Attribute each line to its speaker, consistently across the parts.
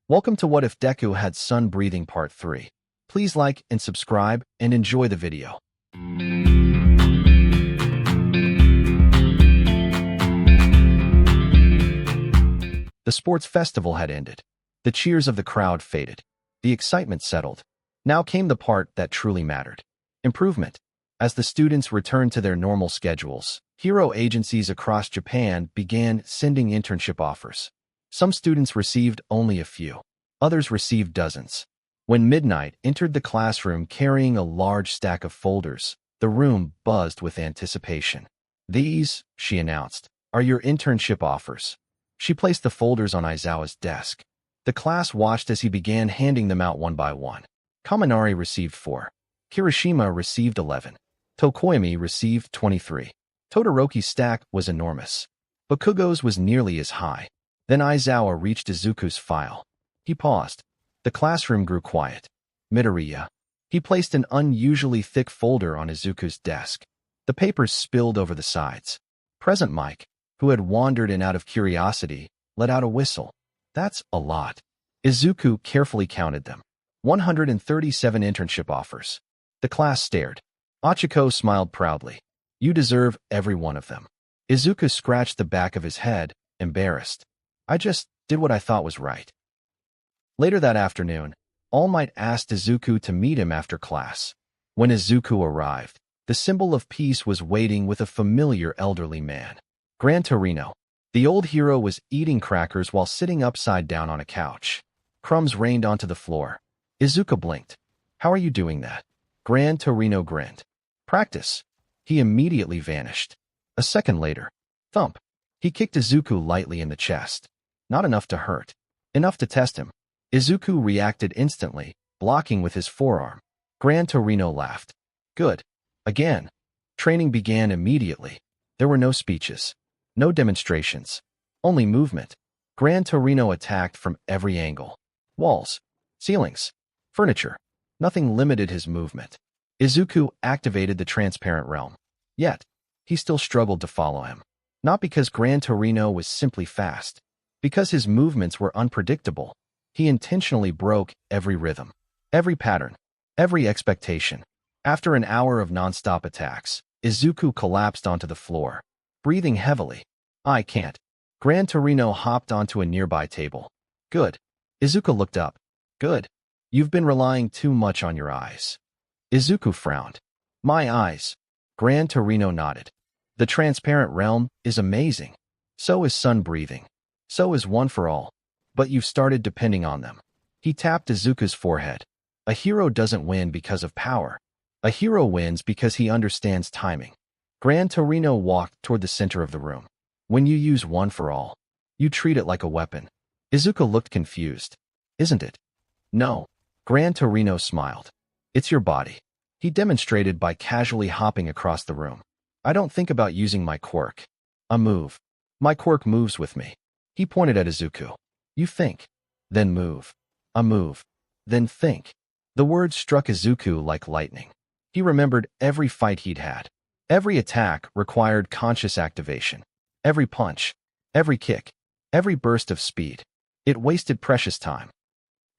Speaker 1: Welcome to What If Deku Had Sun Breathing Part 3. Please like and subscribe and enjoy the video. The sports festival had ended. The cheers of the crowd faded. The excitement settled. Now came the part that truly mattered. Improvement. As the students returned to their normal schedules, hero agencies across Japan began sending internship offers. Some students received only a few. Others received dozens. When Midnight entered the classroom carrying a large stack of folders, the room buzzed with anticipation. "These," she announced, "are your internship offers." She placed the folders on Aizawa's desk. The class watched as he began handing them out one by one. Kaminari received 4. Kirishima received 11. Tokoyami received 23. Todoroki's stack was enormous. Bakugo's was nearly as high. Then Aizawa reached Izuku's file. He paused. The classroom grew quiet. Midoriya. He placed an unusually thick folder on Izuku's desk. The papers spilled over the sides. Present Mike, who had wandered in out of curiosity, let out a whistle. "That's a lot." Izuku carefully counted them. 137 internship offers. The class stared. Achiko smiled proudly. "You deserve every one of them." Izuku scratched the back of his head, embarrassed. "I just did what I thought was right." Later that afternoon, All Might asked Izuku to meet him after class. When Izuku arrived, the symbol of peace was waiting with a familiar elderly man. Gran Torino. The old hero was eating crackers while sitting upside down on a couch. Crumbs rained onto the floor. Izuku blinked. "How are you doing that?" Gran Torino grinned. "Practice." He immediately vanished. A second later, thump. He kicked Izuku lightly in the chest. Not enough to hurt. Enough to test him. Izuku reacted instantly, blocking with his forearm. Gran Torino laughed. "Good. Again." Training began immediately. There were no speeches. No demonstrations. Only movement. Gran Torino attacked from every angle. Walls. Ceilings. Furniture. Nothing limited his movement. Izuku activated the transparent realm. Yet, he still struggled to follow him. Not because Gran Torino was simply fast. Because his movements were unpredictable. He intentionally broke every rhythm, every pattern, every expectation. After an hour of non-stop attacks, Izuku collapsed onto the floor, breathing heavily. "I can't." Gran Torino hopped onto a nearby table. "Good." Izuku looked up. "Good. You've been relying too much on your eyes." Izuku frowned. "My eyes." Gran Torino nodded. "The transparent realm is amazing. So is sun breathing. So is one for all. But you've started depending on them." He tapped Izuku's forehead. "A hero doesn't win because of power. A hero wins because he understands timing." Gran Torino walked toward the center of the room. "When you use one for all, you treat it like a weapon." Izuku looked confused. "Isn't it?" "No." Gran Torino smiled. "It's your body." He demonstrated by casually hopping across the room. "I don't think about using my quirk. I move. My quirk moves with me." He pointed at Izuku. "You think. Then move. I move. Then think." The words struck Izuku like lightning. He remembered every fight he'd had. Every attack required conscious activation. Every punch. Every kick. Every burst of speed. It wasted precious time.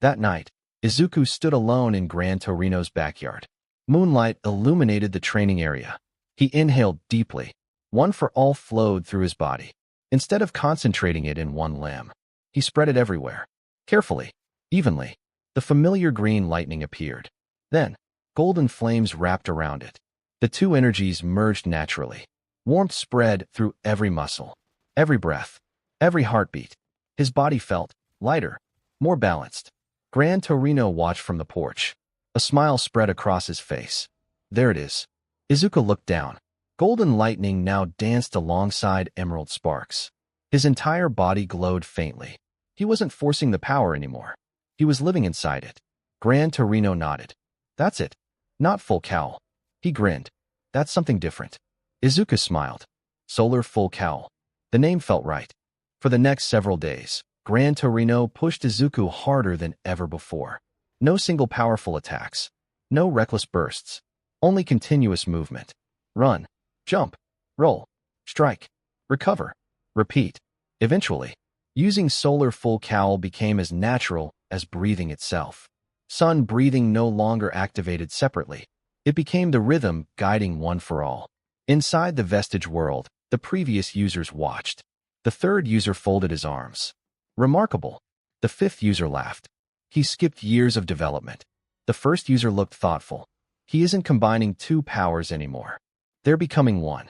Speaker 1: That night, Izuku stood alone in Gran Torino's backyard. Moonlight illuminated the training area. He inhaled deeply. One for all flowed through his body. Instead of concentrating it in one limb, he spread it everywhere. Carefully, evenly, the familiar green lightning appeared. Then, golden flames wrapped around it. The two energies merged naturally. Warmth spread through every muscle, every breath, every heartbeat. His body felt lighter, more balanced. Gran Torino watched from the porch. A smile spread across his face. "There it is." Izuku looked down. Golden lightning now danced alongside emerald sparks. His entire body glowed faintly. He wasn't forcing the power anymore. He was living inside it. Gran Torino nodded. "That's it. Not full cowl." He grinned. "That's something different." Izuku smiled. "Solar full cowl." The name felt right. For the next several days, Gran Torino pushed Izuku harder than ever before. No single powerful attacks. No reckless bursts. Only continuous movement. Run. Jump. Roll. Strike. Recover. Repeat. Eventually, using solar full cowl became as natural as breathing itself. Sun breathing no longer activated separately. It became the rhythm guiding one for all. Inside the vestige world, the previous users watched. The third user folded his arms. Remarkable. The fifth user laughed. He skipped years of development. The first user looked thoughtful. He isn't combining two powers anymore. They're becoming one.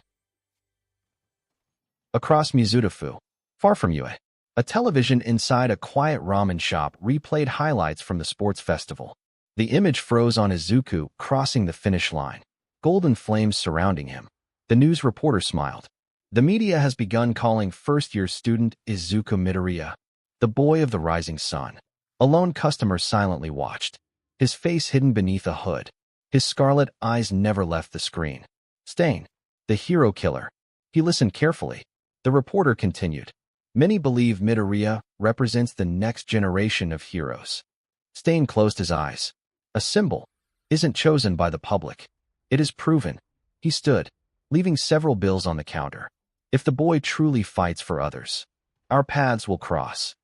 Speaker 1: Across Mizudafu, far from Yue, a television inside a quiet ramen shop replayed highlights from the sports festival. The image froze on Izuku crossing the finish line, golden flames surrounding him. The news reporter smiled. The media has begun calling first-year student Izuku Midoriya, the boy of the rising sun. A lone customer silently watched, his face hidden beneath a hood. His scarlet eyes never left the screen. Stain, the hero killer. He listened carefully. The reporter continued. Many believe Midoriya represents the next generation of heroes. Stain closed his eyes. A symbol isn't chosen by the public. It is proven. He stood, leaving several bills on the counter. If the boy truly fights for others, our paths will cross.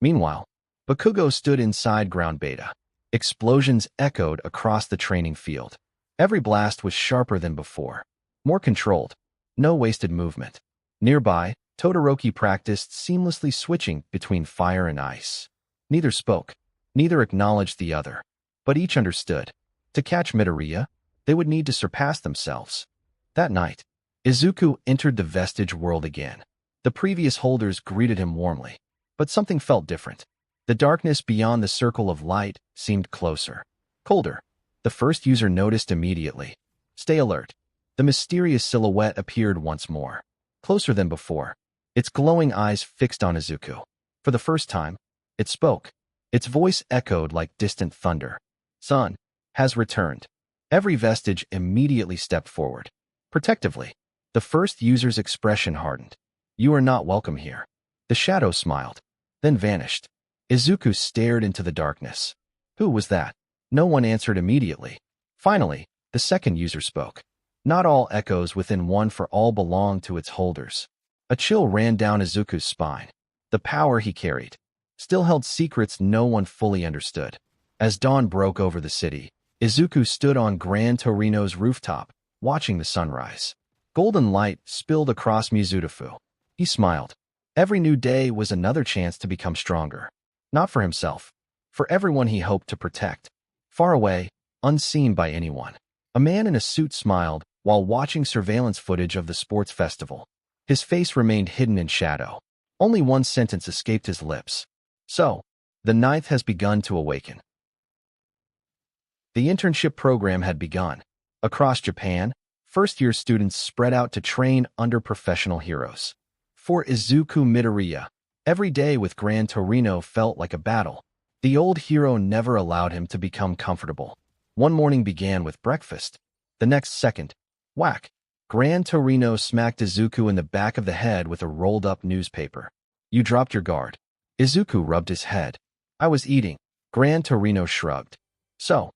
Speaker 1: Meanwhile, Bakugo stood inside ground beta. Explosions echoed across the training field. Every blast was sharper than before, more controlled, no wasted movement. Nearby, Todoroki practiced seamlessly switching between fire and ice. Neither spoke, neither acknowledged the other, but each understood. To catch Midoriya, they would need to surpass themselves. That night, Izuku entered the vestige world again. The previous holders greeted him warmly, but something felt different. The darkness beyond the circle of light seemed closer, colder. The first user noticed immediately. Stay alert. The mysterious silhouette appeared once more, closer than before, its glowing eyes fixed on Izuku. For the first time, it spoke. Its voice echoed like distant thunder. Sun has returned. Every vestige immediately stepped forward. Protectively, the first user's expression hardened. You are not welcome here. The shadow smiled, then vanished. Izuku stared into the darkness. Who was that? No one answered immediately. Finally, the second user spoke. Not all echoes within one for all belonged to its holders. A chill ran down Izuku's spine. The power he carried still held secrets no one fully understood. As dawn broke over the city, Izuku stood on Gran Torino's rooftop, watching the sunrise. Golden light spilled across Mizudafu. He smiled. Every new day was another chance to become stronger. Not for himself, for everyone he hoped to protect. Far away, unseen by anyone, a man in a suit smiled while watching surveillance footage of the sports festival. His face remained hidden in shadow. Only one sentence escaped his lips. So, the ninth has begun to awaken. The internship program had begun. Across Japan, first-year students spread out to train under professional heroes. For Izuku Midoriya, every day with Gran Torino felt like a battle. The old hero never allowed him to become comfortable. One morning began with breakfast. The next second, whack! Gran Torino smacked Izuku in the back of the head with a rolled-up newspaper. You dropped your guard. Izuku rubbed his head. I was eating. Gran Torino shrugged. So,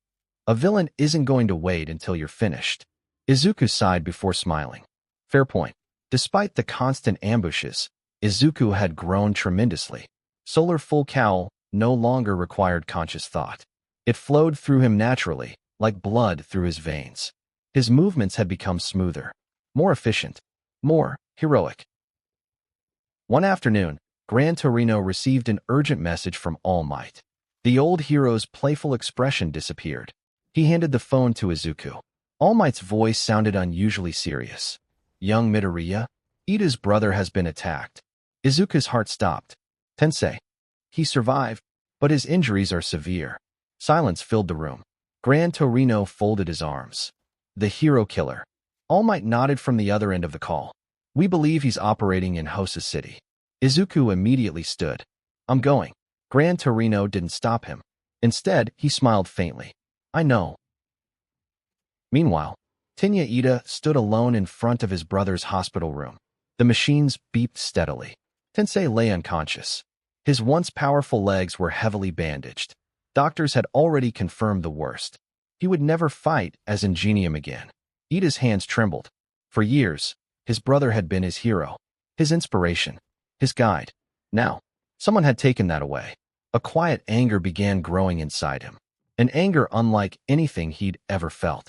Speaker 1: a villain isn't going to wait until you're finished. Izuku sighed before smiling. Fair point. Despite the constant ambushes, Izuku had grown tremendously. Solar Full Cowl no longer required conscious thought. It flowed through him naturally, like blood through his veins. His movements had become smoother, more efficient, more heroic. One afternoon, Gran Torino received an urgent message from All Might. The old hero's playful expression disappeared. He handed the phone to Izuku. All Might's voice sounded unusually serious. Young Midoriya, Ida's brother has been attacked. Izuku's heart stopped. Tensei. He survived, but his injuries are severe. Silence filled the room. Gran Torino folded his arms. The hero killer. All Might nodded from the other end of the call. We believe he's operating in Hosa City. Izuku immediately stood. I'm going. Gran Torino didn't stop him. Instead, he smiled faintly. I know. Meanwhile, Tinya Ida stood alone in front of his brother's hospital room. The machines beeped steadily. Tensei lay unconscious. His once powerful legs were heavily bandaged. Doctors had already confirmed the worst. He would never fight as Ingenium again. Ida's hands trembled. For years, his brother had been his hero, his inspiration, his guide. Now, Someone had taken that away. A quiet anger began growing inside him, an anger unlike anything he'd ever felt.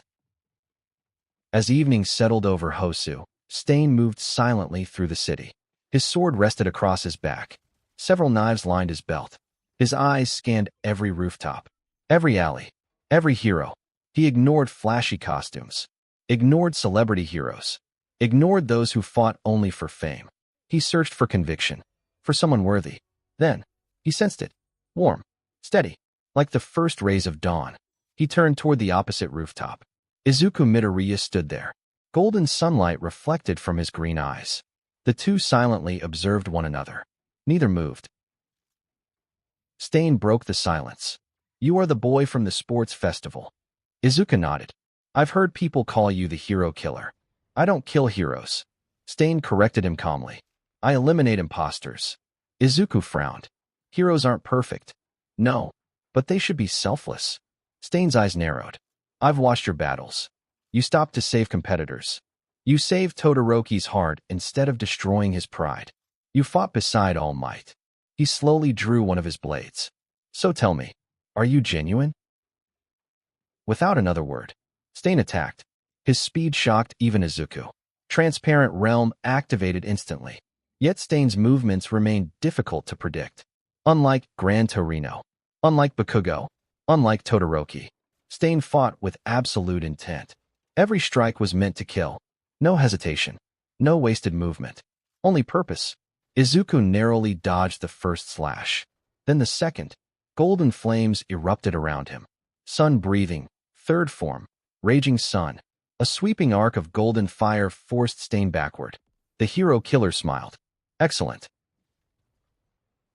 Speaker 1: As evening settled over Hosu, Stain moved silently through the city. His sword rested across his back. Several knives lined his belt. His eyes scanned every rooftop, every alley, every hero. He ignored flashy costumes, ignored celebrity heroes, ignored those who fought only for fame. He searched for conviction, for someone worthy. Then, he sensed it. Warm, steady, like the first rays of dawn. He turned toward the opposite rooftop. Izuku Midoriya stood there. Golden sunlight reflected from his green eyes. The two silently observed one another. Neither moved. Stain broke the silence. "You are the boy from the sports festival." Izuku nodded. "I've heard people call you the hero killer." "I don't kill heroes." Stain corrected him calmly. "I eliminate imposters." Izuku frowned. "Heroes aren't perfect." "No, but they should be selfless." Stain's eyes narrowed. "I've watched your battles. You stopped to save competitors. You saved Todoroki's heart instead of destroying his pride. You fought beside All Might." He slowly drew one of his blades. "So tell me, are you genuine?" Without another word, Stain attacked. His speed shocked even Izuku. Transparent Realm activated instantly. Yet Stain's movements remained difficult to predict. Unlike Gran Torino, unlike Bakugo, unlike Todoroki, Stain fought with absolute intent. Every strike was meant to kill. No hesitation, no wasted movement, only purpose. Izuku narrowly dodged the first slash. Then the second. Golden flames erupted around him. Sun breathing, third form, raging sun. A sweeping arc of golden fire forced Stain backward. The hero killer smiled. "Excellent."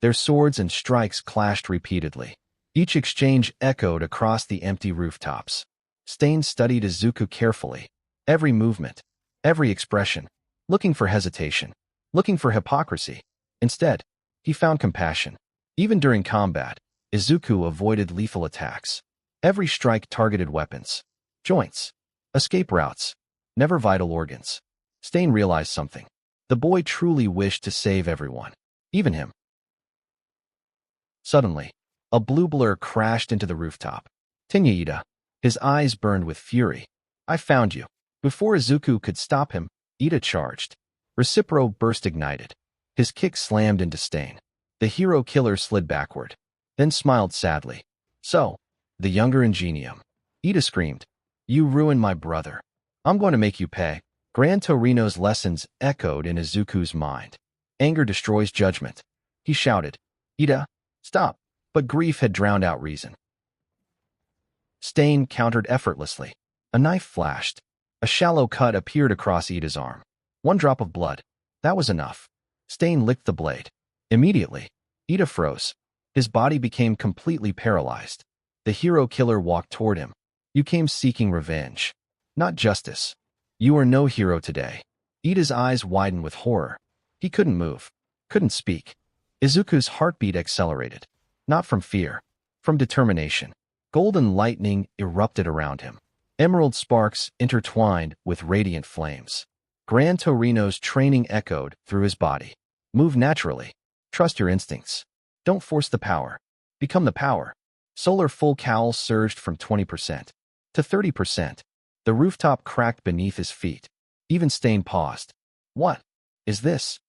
Speaker 1: Their swords and strikes clashed repeatedly. Each exchange echoed across the empty rooftops. Stain studied Izuku carefully. Every movement, every expression, looking for hesitation, looking for hypocrisy. Instead, he found compassion. Even during combat, Izuku avoided lethal attacks. Every strike targeted weapons, joints, escape routes, never vital organs. Stain realized something. The boy truly wished to save everyone, even him. Suddenly, a blue blur crashed into the rooftop. Ida. His eyes burned with fury. "I found you." Before Izuku could stop him, Ida charged. Recipro burst ignited. His kick slammed into Stain. The hero killer slid backward, then smiled sadly. "So, the younger Ingenium." Ida screamed. "You ruined my brother. I'm going to make you pay." Gran Torino's lessons echoed in Izuku's mind. Anger destroys judgment. He shouted, "Ida, stop!" But grief had drowned out reason. Stain countered effortlessly. A knife flashed. A shallow cut appeared across Ida's arm. One drop of blood. That was enough. Stain licked the blade. Immediately, Ida froze. His body became completely paralyzed. The hero killer walked toward him. "You came seeking revenge, not justice. You are no hero today." Ida's eyes widened with horror. He couldn't move, couldn't speak. Izuku's heartbeat accelerated. Not from fear, from determination. Golden lightning erupted around him. Emerald sparks intertwined with radiant flames. Gran Torino's training echoed through his body. Move naturally. Trust your instincts. Don't force the power. Become the power. Solar full cowl surged from 20% to 30%. The rooftop cracked beneath his feet. Even Stain paused. "What is this?"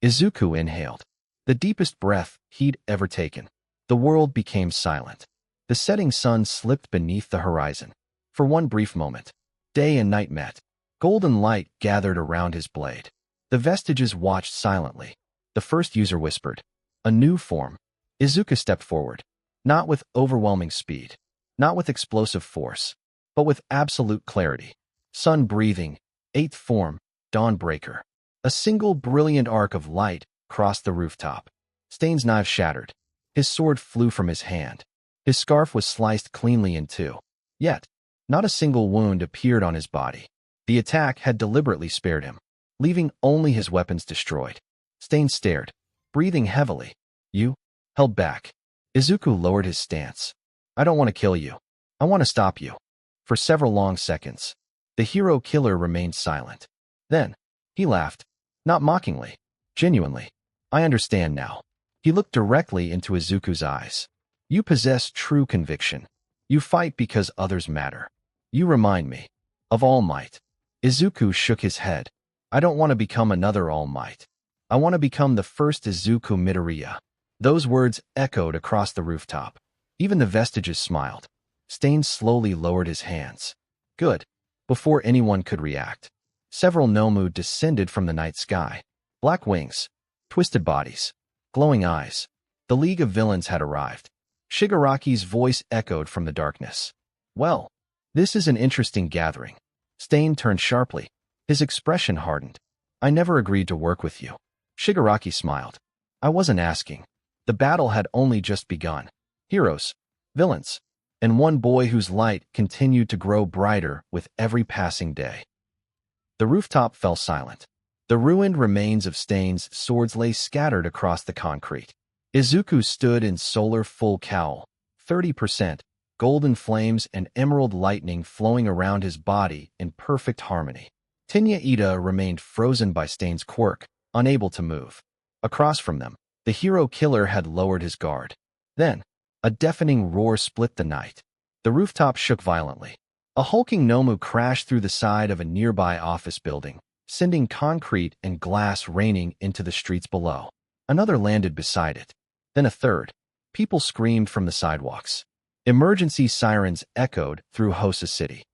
Speaker 1: Izuku inhaled. The deepest breath he'd ever taken. The world became silent. The setting sun slipped beneath the horizon. For one brief moment, day and night met. Golden light gathered around his blade. The vestiges watched silently. The first user whispered, "A new form." Izuku stepped forward. Not with overwhelming speed, not with explosive force, but with absolute clarity. Sun breathing, eighth form, Dawnbreaker. A single brilliant arc of light crossed the rooftop. Stain's knife shattered. His sword flew from his hand. His scarf was sliced cleanly in two. Yet, not a single wound appeared on his body. The attack had deliberately spared him, leaving only his weapons destroyed. Stain stared, breathing heavily. "You?" Held back. Izuku lowered his stance. "I don't want to kill you. I want to stop you." For several long seconds, the hero killer remained silent. Then, he laughed. Not mockingly. Genuinely. "I understand now." He looked directly into Izuku's eyes. You possess true conviction. You fight because others matter. You remind me of All Might. Izuku shook his head. I don't want to become another All Might. I want to become the first Izuku Midoriya. Those words echoed across the rooftop. Even the vestiges smiled. Stain slowly lowered his hands. Good. Before anyone could react, several Nomu descended from the night sky. Black wings, twisted bodies, glowing eyes. The League of Villains had arrived. Shigaraki's voice echoed from the darkness. Well, this is an interesting gathering. Stain turned sharply. His expression hardened. I never agreed to work with you. Shigaraki smiled. I wasn't asking. The battle had only just begun. Heroes, villains, and one boy whose light continued to grow brighter with every passing day. The rooftop fell silent. The ruined remains of Stain's swords lay scattered across the concrete. Izuku stood in solar full cowl, 30%, golden flames and emerald lightning flowing around his body in perfect harmony. Tenya Ida remained frozen by Stain's quirk, unable to move. Across from them, the hero killer had lowered his guard. Then, a deafening roar split the night. The rooftop shook violently. A hulking Nomu crashed through the side of a nearby office building, sending concrete and glass raining into the streets below. Another landed beside it. Then a third. People screamed from the sidewalks. Emergency sirens echoed through Hosa City.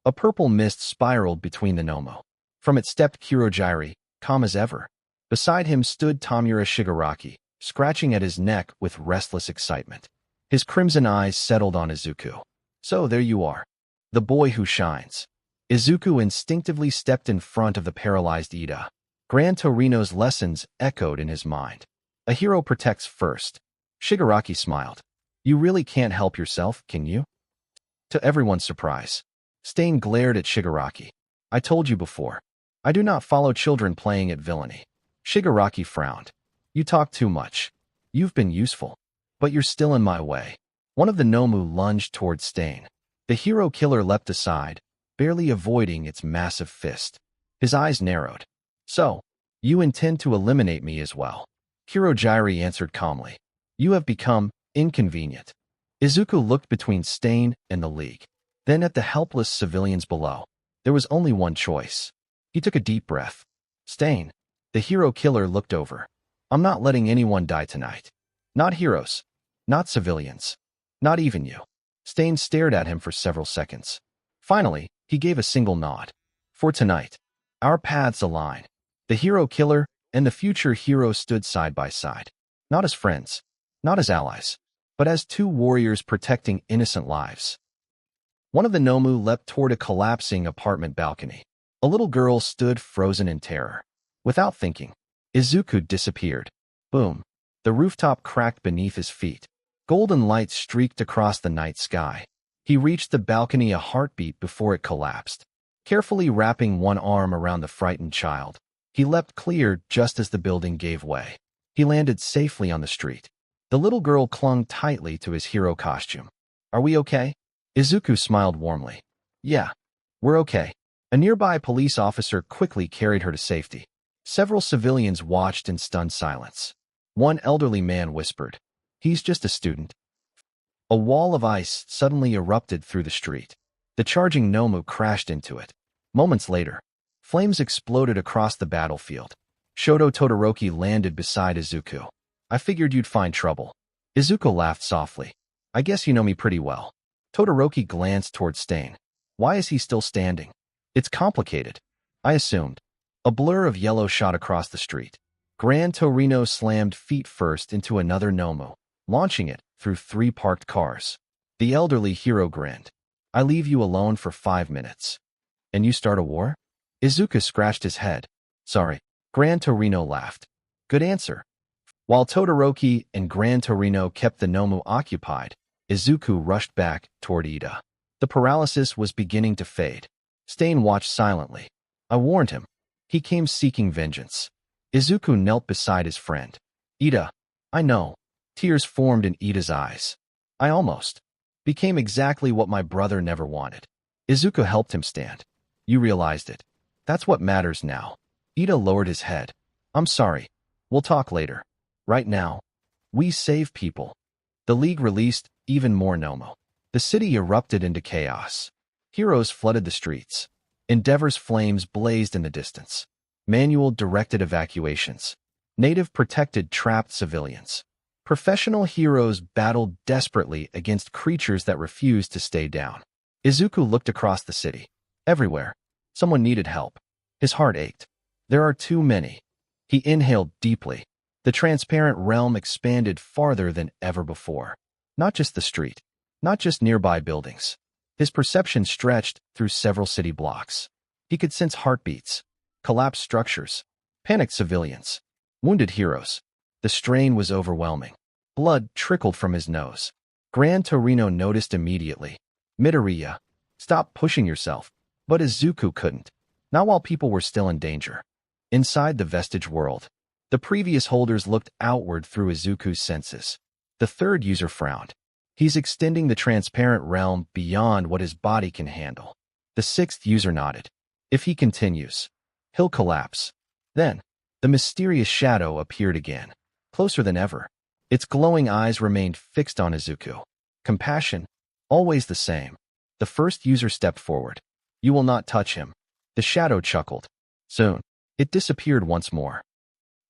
Speaker 1: A purple mist spiraled between the Nomu. From it stepped Kirojiri, calm as ever. Beside him stood Tamura Shigaraki, scratching at his neck with restless excitement. His crimson eyes settled on Izuku. So there you are. The boy who shines. Izuku instinctively stepped in front of the paralyzed Ida. Gran Torino's lessons echoed in his mind. A hero protects first. Shigaraki smiled. You really can't help yourself, can you? To everyone's surprise, Stain glared at Shigaraki. I told you before. I do not follow children playing at villainy. Shigaraki frowned. You talk too much. You've been useful, but you're still in my way. One of the Nomu lunged toward Stain. The hero killer leapt aside, barely avoiding its massive fist. His eyes narrowed. So, you intend to eliminate me as well? Kirojiri answered calmly. You have become inconvenient. Izuku looked between Stain and the League, then at the helpless civilians below. There was only one choice. He took a deep breath. Stain. The hero killer looked over. I'm not letting anyone die tonight. Not heroes. Not civilians. Not even you. Stain stared at him for several seconds. Finally, he gave a single nod. For tonight, our paths align. The hero killer and the future hero stood side by side. Not as friends, not as allies, but as two warriors protecting innocent lives. One of the Nomu leapt toward a collapsing apartment balcony. A little girl stood frozen in terror. Without thinking, Izuku disappeared. Boom. The rooftop cracked beneath his feet. Golden light streaked across the night sky. He reached the balcony a heartbeat before it collapsed. Carefully wrapping one arm around the frightened child, he leapt clear just as the building gave way. He landed safely on the street. The little girl clung tightly to his hero costume. Are we okay? Izuku smiled warmly. Yeah, we're okay. A nearby police officer quickly carried her to safety. Several civilians watched in stunned silence. One elderly man whispered, He's just a student. A wall of ice suddenly erupted through the street. The charging Nomu crashed into it. Moments later, flames exploded across the battlefield. Shoto Todoroki landed beside Izuku. I figured you'd find trouble. Izuku laughed softly. I guess you know me pretty well. Todoroki glanced toward Stain. Why is he still standing? It's complicated. I assumed. A blur of yellow shot across the street. Gran Torino slammed feet first into another Nomu, launching it through 3 parked cars. The elderly hero grinned. I leave you alone for 5 minutes. And you start a war? Izuku scratched his head. Sorry. Gran Torino laughed. Good answer. While Todoroki and Gran Torino kept the Nomu occupied, Izuku rushed back toward Ida. The paralysis was beginning to fade. Stain watched silently. I warned him. He came seeking vengeance. Izuku knelt beside his friend. Ida, I know. Tears formed in Ida's eyes. I almost became exactly what my brother never wanted. Izuku helped him stand. You realized it. That's what matters now. Ida lowered his head. I'm sorry. We'll talk later. Right now, We save people. The League released even more Nomo. The city erupted into chaos. Heroes flooded the streets. Endeavor's flames blazed in the distance. Manual directed evacuations. Native protected trapped civilians. Professional heroes battled desperately against creatures that refused to stay down. Izuku looked across the city. Everywhere, someone needed help. His heart ached. There are too many. He inhaled deeply. The transparent realm expanded farther than ever before. Not just the street. Not just nearby buildings. His perception stretched through several city blocks. He could sense heartbeats, collapsed structures, panicked civilians, wounded heroes. The strain was overwhelming. Blood trickled from his nose. Gran Torino noticed immediately. Midoriya, stop pushing yourself. But Izuku couldn't. Not while people were still in danger. Inside the vestige world, the previous holders looked outward through Izuku's senses. The third user frowned. He's extending the transparent realm beyond what his body can handle. The sixth user nodded. If he continues, he'll collapse. Then, the mysterious shadow appeared again, closer than ever. Its glowing eyes remained fixed on Izuku. Compassion, always the same. The first user stepped forward. You will not touch him. The shadow chuckled. Soon, it disappeared once more.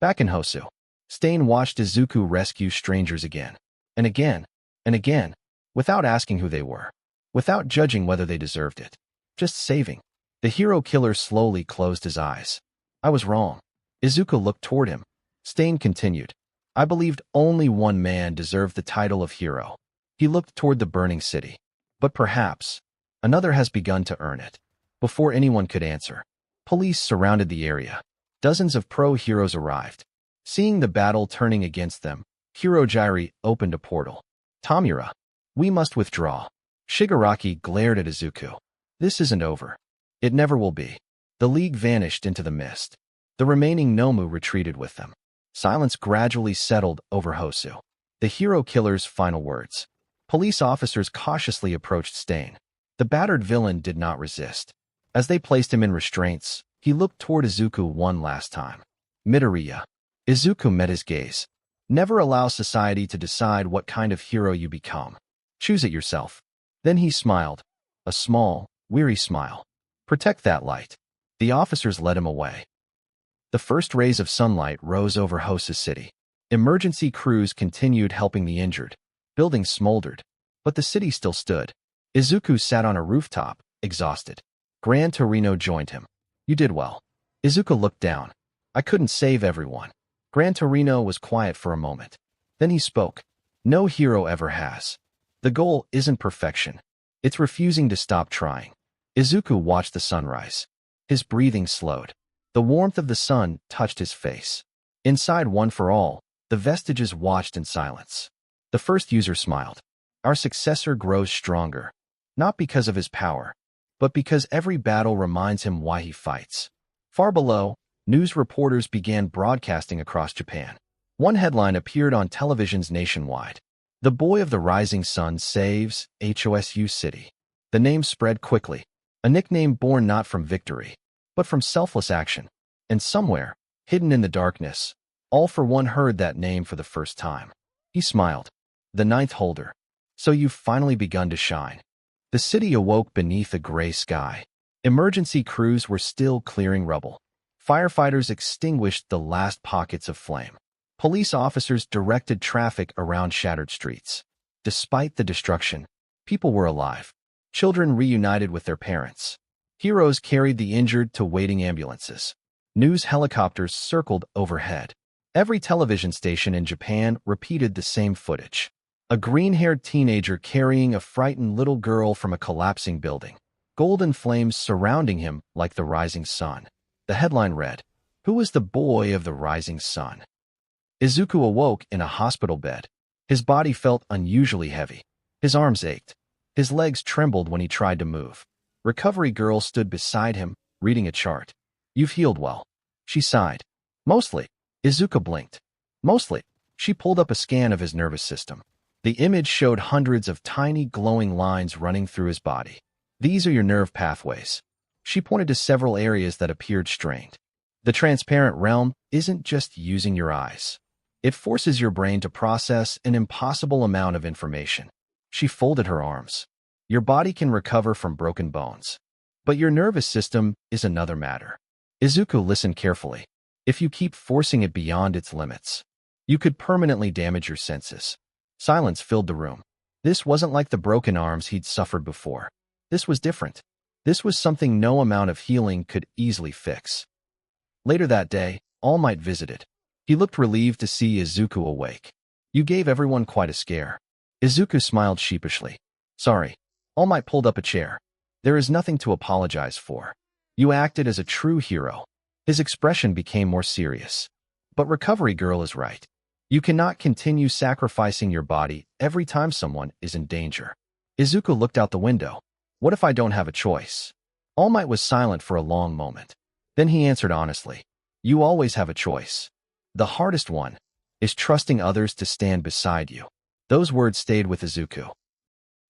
Speaker 1: Back in Hosu, Stain watched Izuku rescue strangers again, and again, and again, without asking who they were, without judging whether they deserved it. Just saving. The hero killer slowly closed his eyes. I was wrong. Izuku looked toward him. Stain continued. I believed only one man deserved the title of hero. He looked toward the burning city. But perhaps, another has begun to earn it. Before anyone could answer, police surrounded the area. Dozens of pro-heroes arrived. Seeing the battle turning against them, Hirojiri opened a portal. Tamura, we must withdraw. Shigaraki glared at Izuku. This isn't over. It never will be. The League vanished into the mist. The remaining Nomu retreated with them. Silence gradually settled over Hosu. The hero killer's final words. Police officers cautiously approached Stain. The battered villain did not resist. As they placed him in restraints, he looked toward Izuku one last time. Midoriya. Izuku met his gaze. Never allow society to decide what kind of hero you become. Choose it yourself. Then he smiled. A small, weary smile. Protect that light. The officers led him away. The first rays of sunlight rose over Hosu City. Emergency crews continued helping the injured. Buildings smoldered, but the city still stood. Izuku sat on a rooftop, exhausted. Gran Torino joined him. You did well. Izuku looked down. I couldn't save everyone. Gran Torino was quiet for a moment. Then he spoke. No hero ever has. The goal isn't perfection. It's refusing to stop trying. Izuku watched the sunrise. His breathing slowed. The warmth of the sun touched his face. Inside One for All, the vestiges watched in silence. The first user smiled. Our successor grows stronger. Not because of his power, but because every battle reminds him why he fights. Far below, news reporters began broadcasting across Japan. One headline appeared on televisions nationwide. The boy of the rising sun saves Hosu City. The name spread quickly. A nickname born not from victory, but from selfless action. And somewhere, hidden in the darkness, All for One heard that name for the first time. He smiled. The ninth holder. So you've finally begun to shine. The city awoke beneath a gray sky. Emergency crews were still clearing rubble. Firefighters extinguished the last pockets of flame. Police officers directed traffic around shattered streets. Despite the destruction, people were alive. Children reunited with their parents. Heroes carried the injured to waiting ambulances. News helicopters circled overhead. Every television station in Japan repeated the same footage. A green-haired teenager carrying a frightened little girl from a collapsing building. Golden flames surrounding him like the rising sun. The headline read, Who is the boy of the rising sun? Izuku awoke in a hospital bed. His body felt unusually heavy. His arms ached. His legs trembled when he tried to move. Recovery girl stood beside him, reading a chart. You've healed well. She sighed. Mostly. Izuku blinked. Mostly. She pulled up a scan of his nervous system. The image showed hundreds of tiny glowing lines running through his body. These are your nerve pathways. She pointed to several areas that appeared strained. The transparent realm isn't just using your eyes. It forces your brain to process an impossible amount of information. She folded her arms. Your body can recover from broken bones, but your nervous system is another matter. Izuku listened carefully. If you keep forcing it beyond its limits, you could permanently damage your senses. Silence filled the room. This wasn't like the broken arms he'd suffered before. This was different. This was something no amount of healing could easily fix. Later that day, All Might visited. He looked relieved to see Izuku awake. You gave everyone quite a scare. Izuku smiled sheepishly. Sorry. All Might pulled up a chair. There is nothing to apologize for. You acted as a true hero. His expression became more serious. But Recovery Girl is right. You cannot continue sacrificing your body every time someone is in danger. Izuku looked out the window. What if I don't have a choice? All Might was silent for a long moment. Then he answered honestly. You always have a choice. The hardest one is trusting others to stand beside you. Those words stayed with Izuku.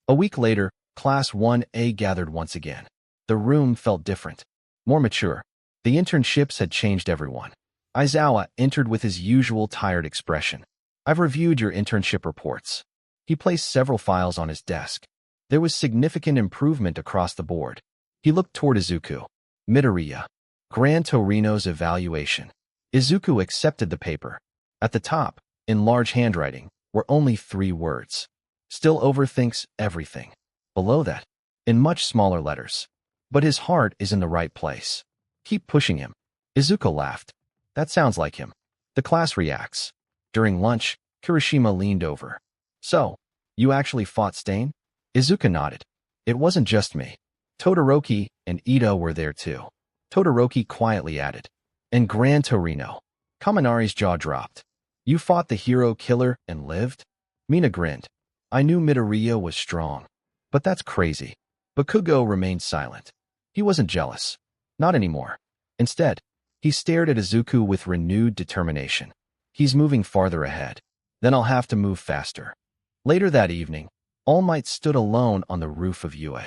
Speaker 1: A week later, Class 1A gathered once again. The room felt different, more mature. The internships had changed everyone. Aizawa entered with his usual tired expression. I've reviewed your internship reports. He placed several files on his desk. There was significant improvement across the board. He looked toward Izuku. Midoriya. Gran Torino's evaluation. Izuku accepted the paper. At the top, in large handwriting, were only 3 words. Still overthinks everything. Below that, in much smaller letters. But his heart is in the right place. Keep pushing him. Izuku laughed. That sounds like him. The class reacts. During lunch, Kirishima leaned over. So, you actually fought Stain? Izuku nodded. It wasn't just me. Todoroki and Ito were there too. Todoroki quietly added. And Gran Torino. Kaminari's jaw dropped. You fought the hero killer and lived? Mina grinned. I knew Midoriya was strong. But that's crazy. Bakugo remained silent. He wasn't jealous. Not anymore. Instead, he stared at Izuku with renewed determination. He's moving farther ahead. Then I'll have to move faster. Later that evening, All Might stood alone on the roof of UA.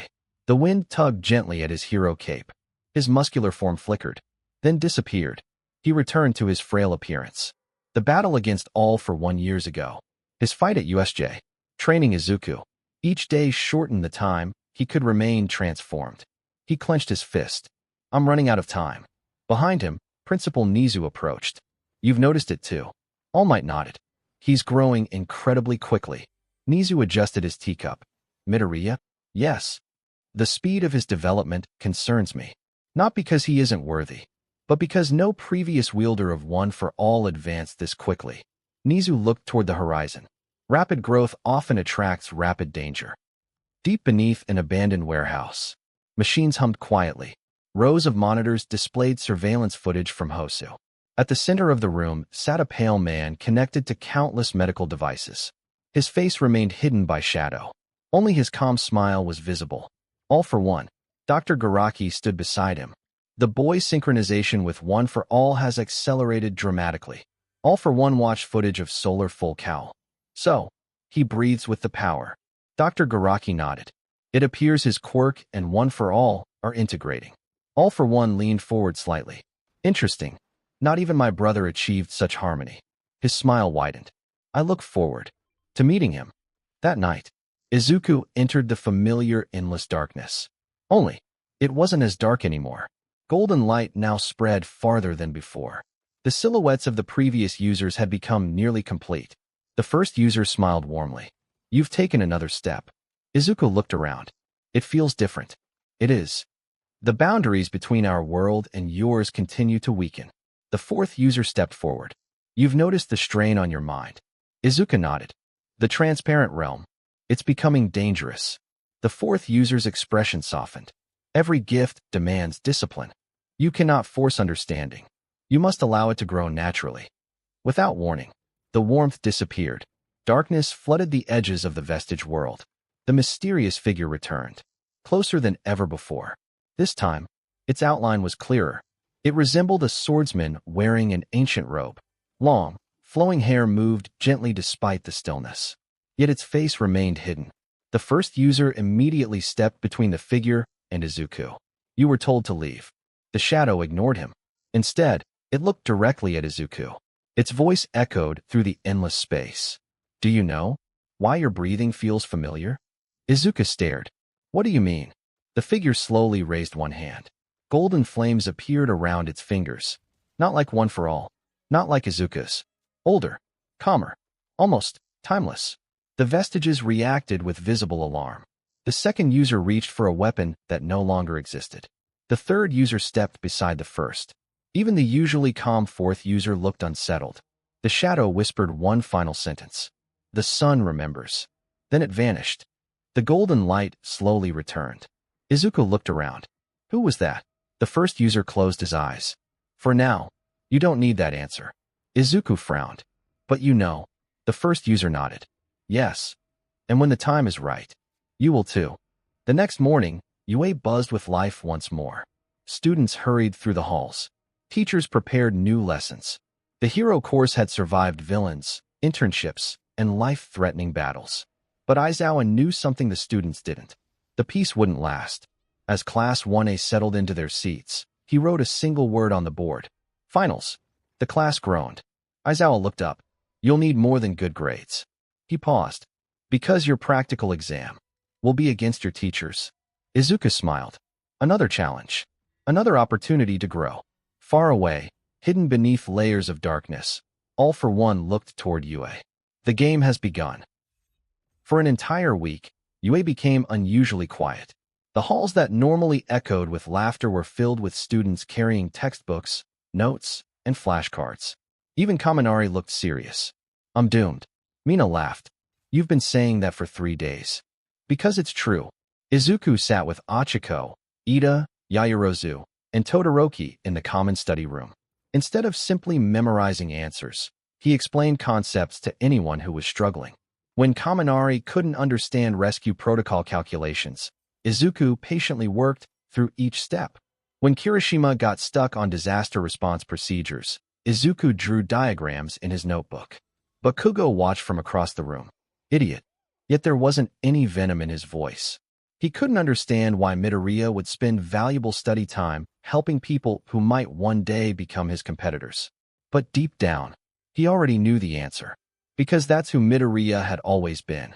Speaker 1: The wind tugged gently at his hero cape. His muscular form flickered, then disappeared. He returned to his frail appearance. The battle against All for 1 year ago. His fight at USJ. Training Izuku. Each day shortened the time he could remain transformed. He clenched his fist. I'm running out of time. Behind him, Principal Nizu approached. You've noticed it too. All Might nodded. He's growing incredibly quickly. Nizu adjusted his teacup. Midoriya? Yes. The speed of his development concerns me. Not because he isn't worthy, but because no previous wielder of One for All advanced this quickly. Nizu looked toward the horizon. Rapid growth often attracts rapid danger. Deep beneath an abandoned warehouse, machines hummed quietly. Rows of monitors displayed surveillance footage from Hosu. At the center of the room sat a pale man connected to countless medical devices. His face remained hidden by shadow. Only his calm smile was visible. All for One. Dr. Garaki stood beside him. The boy's synchronization with One for All has accelerated dramatically. All for One watched footage of Solar Full Cowl. So, he breathes with the power. Dr. Garaki nodded. It appears his quirk and One for All are integrating. All for One leaned forward slightly. Interesting. Not even my brother achieved such harmony. His smile widened. I look forward to meeting him. That night, Izuku entered the familiar endless darkness. Only, it wasn't as dark anymore. Golden light now spread farther than before. The silhouettes of the previous users had become nearly complete. The first user smiled warmly. You've taken another step. Izuku looked around. It feels different. It is. The boundaries between our world and yours continue to weaken. The fourth user stepped forward. You've noticed the strain on your mind. Izuku nodded. The transparent realm. It's becoming dangerous. The fourth user's expression softened. Every gift demands discipline. You cannot force understanding. You must allow it to grow naturally. Without warning, the warmth disappeared. Darkness flooded the edges of the vestige world. The mysterious figure returned, closer than ever before. This time, its outline was clearer. It resembled a swordsman wearing an ancient robe. Long, flowing hair moved gently despite the stillness. Yet its face remained hidden. The first user immediately stepped between the figure and Izuku. You were told to leave. The shadow ignored him. Instead, it looked directly at Izuku. Its voice echoed through the endless space. Do you know why your breathing feels familiar? Izuku stared. What do you mean? The figure slowly raised one hand. Golden flames appeared around its fingers. Not like One for All. Not like Izuku's. Older. Calmer. Almost timeless. The vestiges reacted with visible alarm. The second user reached for a weapon that no longer existed. The third user stepped beside the first. Even the usually calm fourth user looked unsettled. The shadow whispered one final sentence. The sun remembers. Then it vanished. The golden light slowly returned. Izuku looked around. Who was that? The first user closed his eyes. For now, you don't need that answer. Izuku frowned. But you know. The first user nodded. Yes. And when the time is right, you will too. The next morning, UA buzzed with life once more. Students hurried through the halls. Teachers prepared new lessons. The hero course had survived villains, internships, and life-threatening battles. But Aizawa knew something the students didn't. The peace wouldn't last. As Class 1A settled into their seats, he wrote a single word on the board. Finals. The class groaned. Aizawa looked up. You'll need more than good grades. He paused. Because your practical exam will be against your teachers. Izuku smiled. Another challenge. Another opportunity to grow. Far away, hidden beneath layers of darkness, All for One looked toward UA. The game has begun. For an entire week, UA became unusually quiet. The halls that normally echoed with laughter were filled with students carrying textbooks, notes, and flashcards. Even Kaminari looked serious. I'm doomed. Mina laughed. You've been saying that for 3 days. Because it's true. Izuku sat with Achiko, Ida, Yaoyorozu, and Todoroki in the common study room. Instead of simply memorizing answers, he explained concepts to anyone who was struggling. When Kaminari couldn't understand rescue protocol calculations, Izuku patiently worked through each step. When Kirishima got stuck on disaster response procedures, Izuku drew diagrams in his notebook. Bakugo watched from across the room. Idiot. Yet there wasn't any venom in his voice. He couldn't understand why Midoriya would spend valuable study time helping people who might one day become his competitors. But deep down, he already knew the answer. Because that's who Midoriya had always been.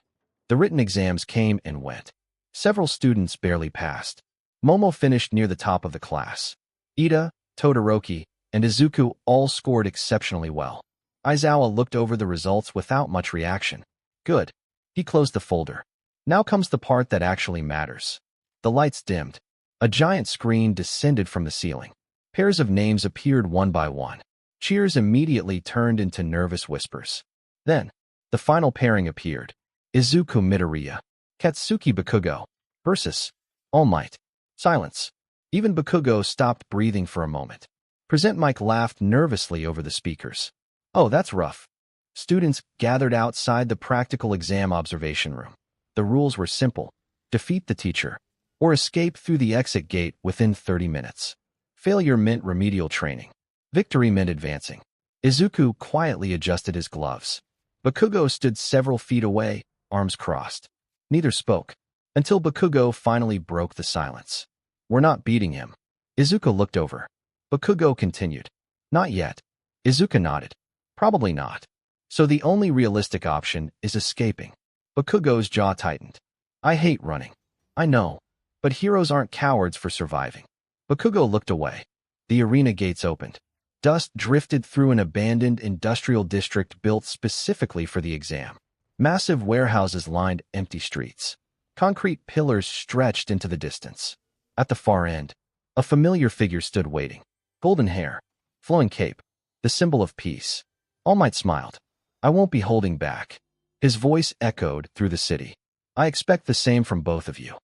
Speaker 1: The written exams came and went. Several students barely passed. Momo finished near the top of the class. Ida, Todoroki, and Izuku all scored exceptionally well. Aizawa looked over the results without much reaction. Good. He closed the folder. Now comes the part that actually matters. The lights dimmed. A giant screen descended from the ceiling. Pairs of names appeared one by one. Cheers immediately turned into nervous whispers. Then, the final pairing appeared. Izuku Midoriya. Katsuki Bakugo. Versus All Might. Silence. Even Bakugo stopped breathing for a moment. Present Mike laughed nervously over the speakers. Oh, that's rough. Students gathered outside the practical exam observation room. The rules were simple. Defeat the teacher, or escape through the exit gate within 30 minutes. Failure meant remedial training. Victory meant advancing. Izuku quietly adjusted his gloves. Bakugo stood several feet away, arms crossed. Neither spoke, until Bakugo finally broke the silence. We're not beating him. Izuku looked over. Bakugo continued. Not yet. Izuku nodded. Probably not. So the only realistic option is escaping. Bakugo's jaw tightened. I hate running. I know. But heroes aren't cowards for surviving. Bakugo looked away. The arena gates opened. Dust drifted through an abandoned industrial district built specifically for the exam. Massive warehouses lined empty streets. Concrete pillars stretched into the distance. At the far end, a familiar figure stood waiting. Golden hair, flowing cape, the symbol of peace. All Might smiled. I won't be holding back. His voice echoed through the city. I expect the same from both of you.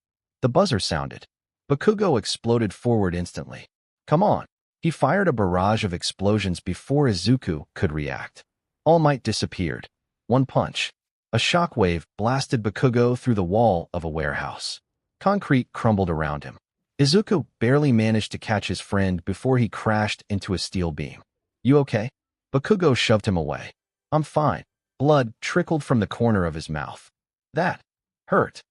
Speaker 1: The buzzer sounded. Bakugo exploded forward instantly. Come on. He fired a barrage of explosions before Izuku could react. All Might disappeared. One punch. A shockwave blasted Bakugo through the wall of a warehouse. Concrete crumbled around him. Izuku barely managed to catch his friend before he crashed into a steel beam. You okay? Bakugo shoved him away. I'm fine. Blood trickled from the corner of his mouth. That hurt.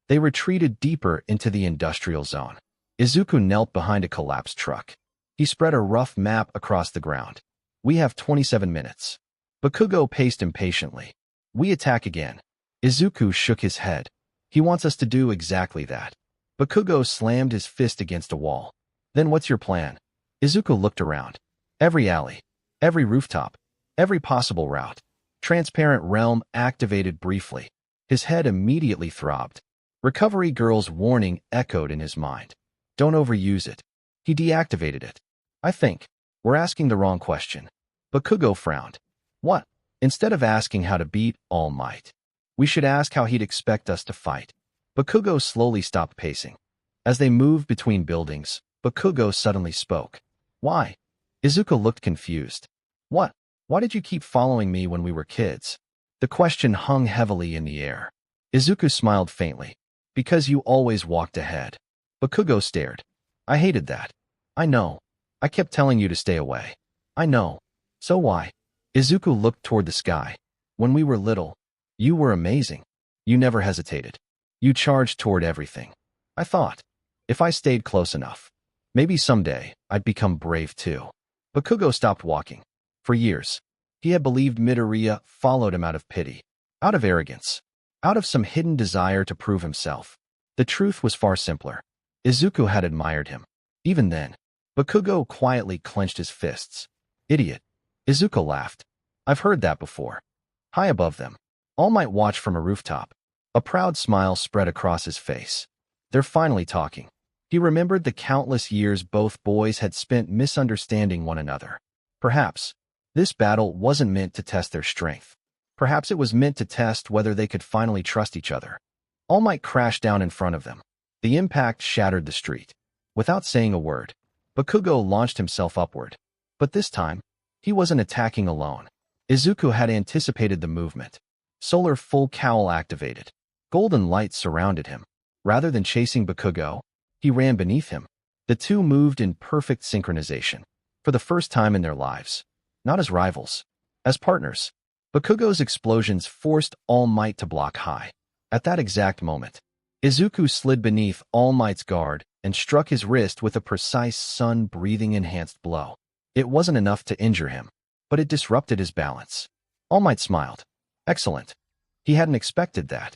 Speaker 1: They retreated deeper into the industrial zone. Izuku knelt behind a collapsed truck. He spread a rough map across the ground. We have 27 minutes. Bakugo paced impatiently. We attack again. Izuku shook his head. He wants us to do exactly that. Bakugo slammed his fist against a wall. Then what's your plan? Izuku looked around. Every alley, every rooftop, every possible route. Transparent realm activated briefly. His head immediately throbbed. Recovery girl's warning echoed in his mind. Don't overuse it. He deactivated it. I think we're asking the wrong question. Bakugo frowned. What? Instead of asking how to beat All Might, we should ask how he'd expect us to fight. Bakugo slowly stopped pacing. As they moved between buildings, Bakugo suddenly spoke. Why? Izuku looked confused. What? Why did you keep following me when we were kids? The question hung heavily in the air. Izuku smiled faintly. Because you always walked ahead. Bakugo stared. I hated that. I know. I kept telling you to stay away. I know. So why? Izuku looked toward the sky. When we were little, you were amazing. You never hesitated. You charged toward everything. I thought, if I stayed close enough, maybe someday I'd become brave too. Bakugo stopped walking. For years, he had believed Midoriya followed him out of pity, out of arrogance, out of some hidden desire to prove himself. The truth was far simpler. Izuku had admired him. Even then, Bakugo quietly clenched his fists. Idiot. Izuku laughed. I've heard that before. High above them, All Might watched from a rooftop. A proud smile spread across his face. They're finally talking. He remembered the countless years both boys had spent misunderstanding one another. Perhaps this battle wasn't meant to test their strength. Perhaps it was meant to test whether they could finally trust each other. All Might crashed down in front of them. The impact shattered the street. Without saying a word, Bakugo launched himself upward. But this time, he wasn't attacking alone. Izuku had anticipated the movement. Solar Full Cowl activated. Golden light surrounded him. Rather than chasing Bakugo, he ran beneath him. The two moved in perfect synchronization. For the first time in their lives. Not as rivals. As partners. Bakugo's explosions forced All Might to block high. At that exact moment, Izuku slid beneath All Might's guard and struck his wrist with a precise sun-breathing enhanced blow. It wasn't enough to injure him, but it disrupted his balance. All Might smiled. Excellent. He hadn't expected that.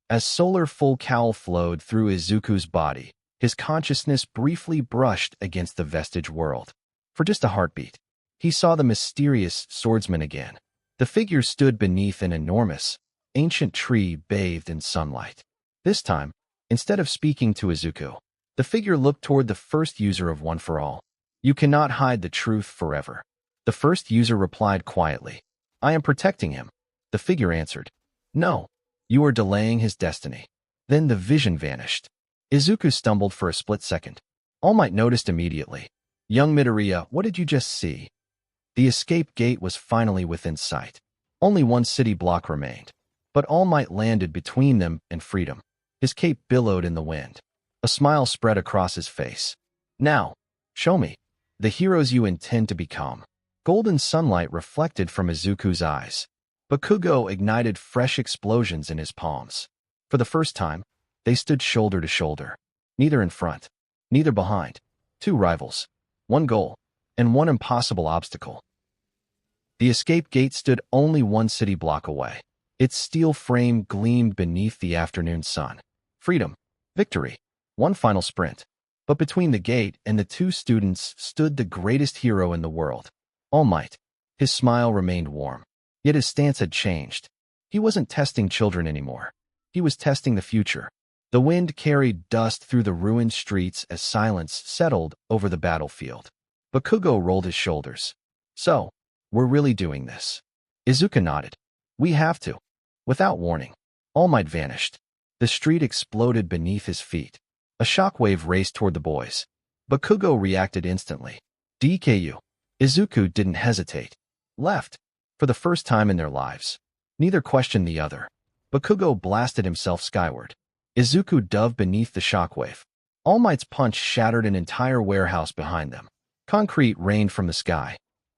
Speaker 1: As Solar Full Cowl flowed through Izuku's body, his consciousness briefly brushed against the vestige world. For just a heartbeat, he saw the mysterious swordsman again. The figure stood beneath an enormous, ancient tree bathed in sunlight. This time, instead of speaking to Izuku, the figure looked toward the first user of One for All. You cannot hide the truth forever. The first user replied quietly. I am protecting him. The figure answered. No. You are delaying his destiny. Then the vision vanished. Izuku stumbled for a split second. All Might noticed immediately. Young Midoriya, what did you just see? The escape gate was finally within sight. Only one city block remained. But All Might landed between them and freedom. His cape billowed in the wind. A smile spread across his face. Now, show me the heroes you intend to become. Golden sunlight reflected from Izuku's eyes. Bakugo ignited fresh explosions in his palms. For the first time, they stood shoulder to shoulder. Neither in front, neither behind. Two rivals. One goal, and one impossible obstacle. The escape gate stood only one city block away. Its steel frame gleamed beneath the afternoon sun. Freedom. Victory. One final sprint. But between the gate and the two students stood the greatest hero in the world. All Might. His smile remained warm. Yet his stance had changed. He wasn't testing children anymore. He was testing the future. The wind carried dust through the ruined streets as silence settled over the battlefield. Bakugo rolled his shoulders. So, we're really doing this. Izuku nodded. We have to. Without warning, All Might vanished. The street exploded beneath his feet. A shockwave raced toward the boys. Bakugo reacted instantly. DKU. Izuku didn't hesitate. Left. For the first time in their lives. Neither questioned the other. Bakugo blasted himself skyward. Izuku dove beneath the shockwave. All Might's punch shattered an entire warehouse behind them. Concrete rained from the sky.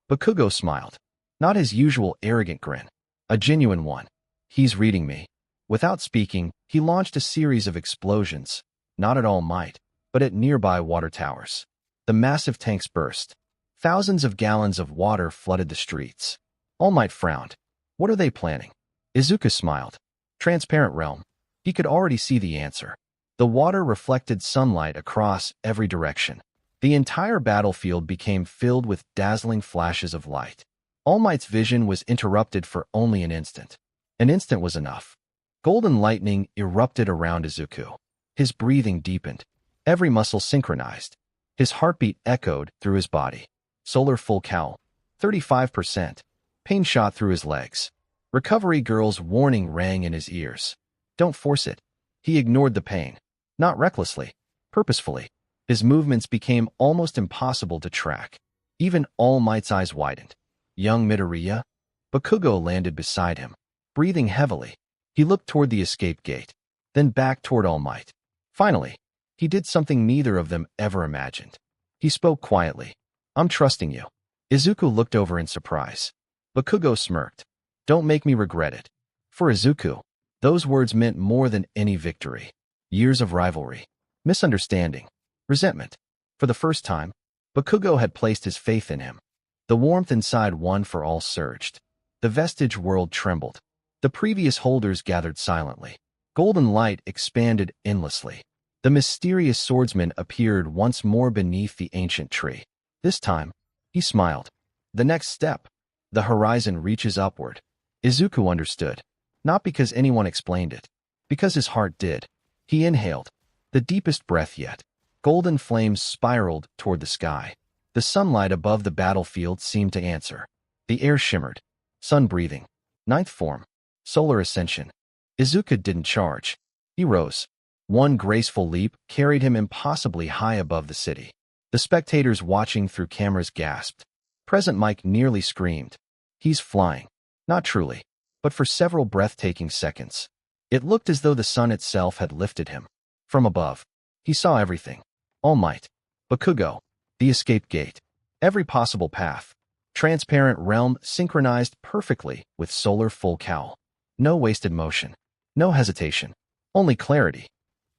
Speaker 1: Bakugo smiled. Not his usual arrogant grin. A genuine one. He's reading me. Without speaking, he launched a series of explosions. Not at All Might, but at nearby water towers. The massive tanks burst. Thousands of gallons of water flooded the streets. All Might frowned. What are they planning? Izuku smiled. Transparent realm. He could already see the answer. The water reflected sunlight across every direction. The entire battlefield became filled with dazzling flashes of light. All Might's vision was interrupted for only an instant. An instant was enough. Golden lightning erupted around Izuku. His breathing deepened. Every muscle synchronized. His heartbeat echoed through his body. Solar full cowl. 35%. Pain shot through his legs. Recovery girl's warning rang in his ears. Don't force it. He ignored the pain. Not recklessly. Purposefully. His movements became almost impossible to track. Even All Might's eyes widened. Young Midoriya? Bakugo landed beside him. Breathing heavily, he looked toward the escape gate, then back toward All Might. Finally, he did something neither of them ever imagined. He spoke quietly. I'm trusting you. Izuku looked over in surprise. Bakugo smirked. Don't make me regret it. For Izuku, those words meant more than any victory. Years of rivalry, misunderstanding, resentment. For the first time, Bakugo had placed his faith in him. The warmth inside One for All surged. The vestige world trembled. The previous holders gathered silently. Golden light expanded endlessly. The mysterious swordsman appeared once more beneath the ancient tree. This time, he smiled. The next step. The horizon reaches upward. Izuku understood. Not because anyone explained it. Because his heart did. He inhaled. The deepest breath yet. Golden flames spiraled toward the sky. The sunlight above the battlefield seemed to answer. The air shimmered. Sun breathing. Ninth form. Solar ascension. Izuku didn't charge. He rose. One graceful leap carried him impossibly high above the city. The spectators watching through cameras gasped. Present Mike nearly screamed. He's flying. Not truly, but for several breathtaking seconds. It looked as though the sun itself had lifted him. From above, he saw everything. All Might. Bakugo. The escape gate. Every possible path. Transparent realm synchronized perfectly with solar full cowl. No wasted motion. No hesitation. Only clarity.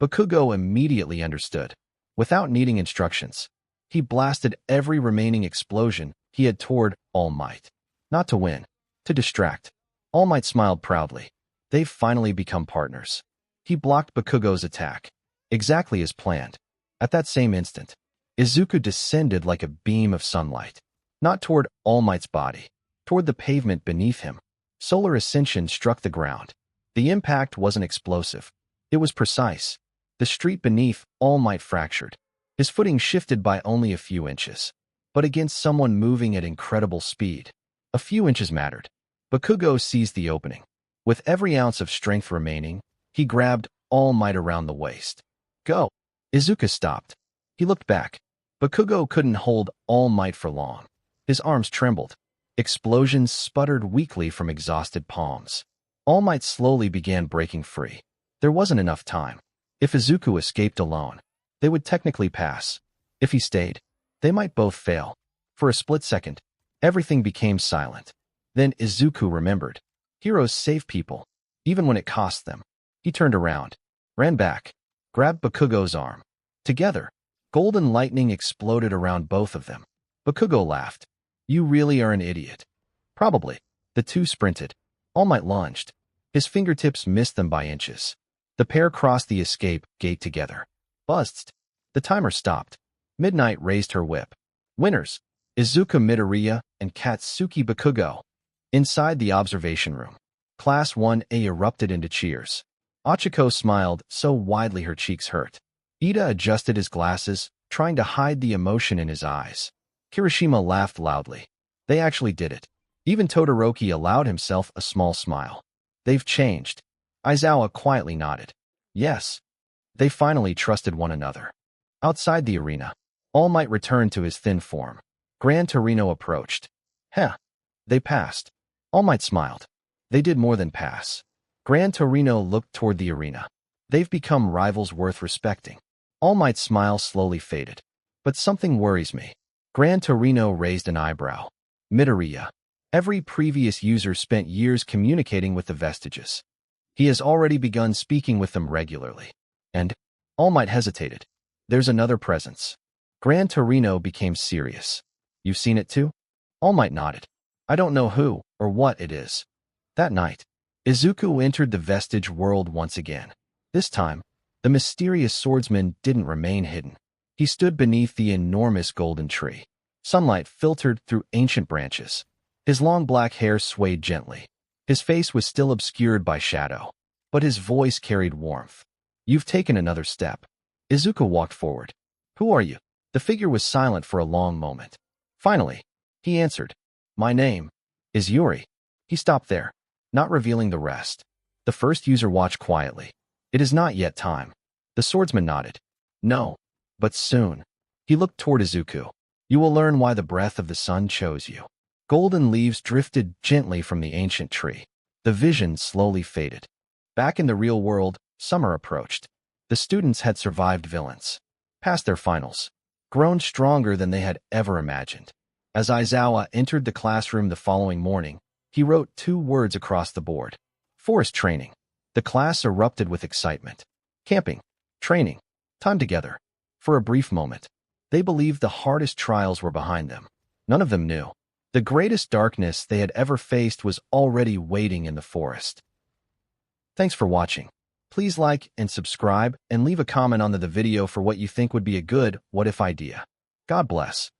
Speaker 1: Bakugo immediately understood. Without needing instructions, he blasted every remaining explosion he had toward All Might. Not to win. To distract. All Might smiled proudly. They've finally become partners. He blocked Bakugo's attack. Exactly as planned. At that same instant, Izuku descended like a beam of sunlight. Not toward All Might's body. Toward the pavement beneath him. Solar ascension struck the ground. The impact wasn't explosive. It was precise. The street beneath All Might fractured. His footing shifted by only a few inches. But against someone moving at incredible speed, a few inches mattered. Bakugo seized the opening. With every ounce of strength remaining, he grabbed All Might around the waist. Go! Izuku stopped. He looked back. Bakugo couldn't hold All Might for long. His arms trembled. Explosions sputtered weakly from exhausted palms. All Might slowly began breaking free. There wasn't enough time. If Izuku escaped alone, they would technically pass. If he stayed, they might both fail. For a split second, everything became silent. Then Izuku remembered. Heroes save people, even when it costs them. He turned around, ran back, grabbed Bakugo's arm. Together, golden lightning exploded around both of them. Bakugo laughed. You really are an idiot. Probably. The two sprinted. All Might lunged. His fingertips missed them by inches. The pair crossed the escape gate together. Buzzed. The timer stopped. Midnight raised her whip. Winners. Izuku Midoriya and Katsuki Bakugo. Inside the observation room, Class 1A erupted into cheers. Ochiko smiled so widely her cheeks hurt. Ida adjusted his glasses, trying to hide the emotion in his eyes. Kirishima laughed loudly. They actually did it. Even Todoroki allowed himself a small smile. They've changed. Aizawa quietly nodded. Yes. They finally trusted one another. Outside the arena, All Might returned to his thin form. Gran Torino approached. Heh. They passed. All Might smiled. They did more than pass. Gran Torino looked toward the arena. They've become rivals worth respecting. All Might's smile slowly faded. But something worries me. Gran Torino raised an eyebrow. Midoriya. Every previous user spent years communicating with the vestiges. He has already begun speaking with them regularly. And All Might hesitated. There's another presence. Gran Torino became serious. You've seen it too? All Might nodded. I don't know who or what it is. That night, Izuku entered the vestige world once again. This time, the mysterious swordsman didn't remain hidden. He stood beneath the enormous golden tree. Sunlight filtered through ancient branches. His long black hair swayed gently. His face was still obscured by shadow, but his voice carried warmth. You've taken another step. Izuku walked forward. Who are you? The figure was silent for a long moment. Finally, he answered. My name is Yuri. He stopped there, not revealing the rest. The first user watched quietly. It is not yet time. The swordsman nodded. No, but soon. He looked toward Izuku. You will learn why the breath of the sun chose you. Golden leaves drifted gently from the ancient tree. The vision slowly faded. Back in the real world, summer approached. The students had survived villains, passed their finals, grown stronger than they had ever imagined. As Aizawa entered the classroom the following morning, he wrote 2 words across the board. Forest training. The class erupted with excitement. Camping. Training. Time together. For a brief moment, they believed the hardest trials were behind them. None of them knew. The greatest darkness they had ever faced was already waiting in the forest. Thanks for watching. Please like and subscribe and leave a comment on the video for what you think would be a good what-if idea. God bless.